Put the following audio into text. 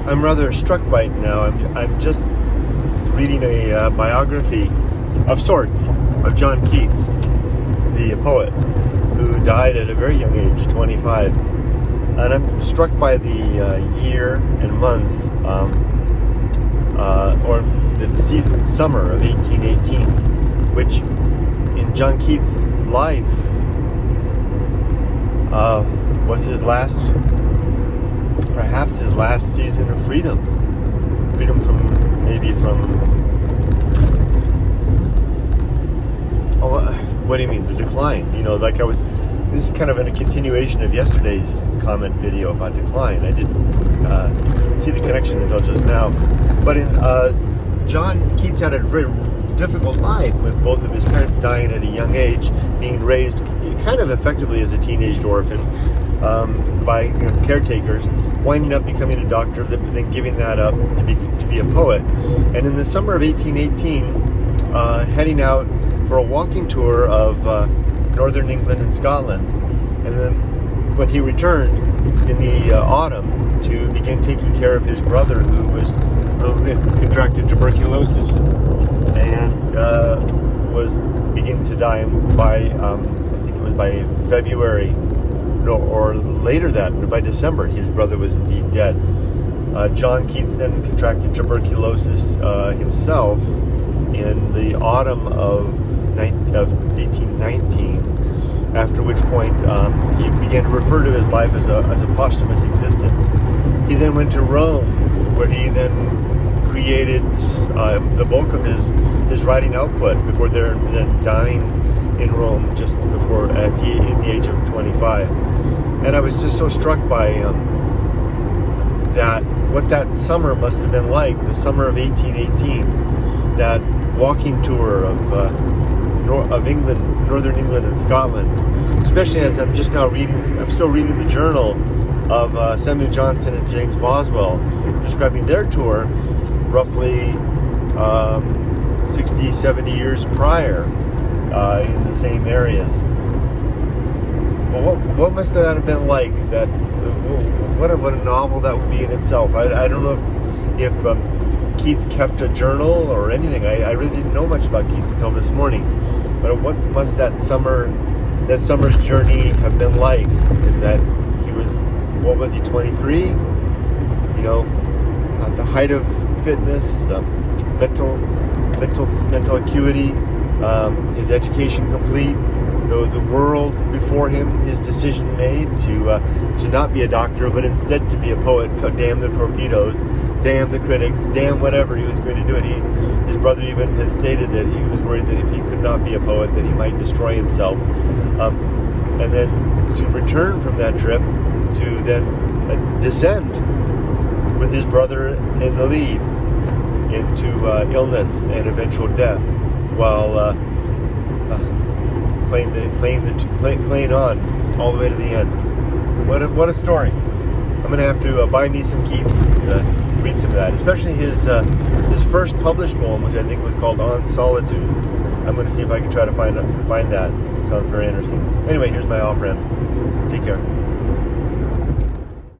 I'm rather struck by it now. I'm just reading a biography of sorts of John Keats, the poet, who died at a very young age, 25. And I'm struck by the year and month, or the season, summer of 1818, which in John Keats' life was perhaps his last season of freedom from what do you mean, the decline? This is kind of in a continuation of yesterday's comment video about decline. I didn't see the connection until just now. But John Keats had a very difficult life, with both of his parents dying at a young age, being raised kind of effectively as a teenaged orphan by caretakers, winding up becoming a doctor, then giving that up to be a poet. And in the summer of 1818, heading out for a walking tour of northern England and Scotland, and then when he returned in the autumn to begin taking care of his brother who had contracted tuberculosis and was beginning to die by I think it was by February, or later by December, his brother was indeed dead. John Keats then contracted tuberculosis himself in the autumn of 1819, after which point he began to refer to his life as a posthumous existence. He then went to Rome, where he then created the bulk of his writing output before then dying in Rome just before in the age of 25. And I was just so struck by what that summer must have been like, the summer of 1818, that walking tour of England, northern England and Scotland, especially as I'm still reading the journal of Samuel Johnson and James Boswell, describing their tour roughly 60, 70 years prior in the same areas. Well, what must that have been like? What a novel that would be in itself. I don't know if Keats kept a journal or anything. I really didn't know much about Keats until this morning. But what must that summer's journey have been like? In that he was, 23? At the height of fitness, mental acuity, his education complete, the world before him, his decision made to not be a doctor, but instead to be a poet. Damn the torpedoes, damn the critics, damn whatever he was going to do. And his brother even had stated that he was worried that if he could not be a poet, that he might destroy himself. And then to return from that trip, to then descend with his brother in the lead into illness and eventual death, while playing on all the way to the end. What a story! I'm going to have to buy me some Keats, read some of that, especially his first published poem, which I think was called On Solitude. I'm going to see if I can try to find that. It sounds very interesting. Anyway, here's my off-ramp. Take care.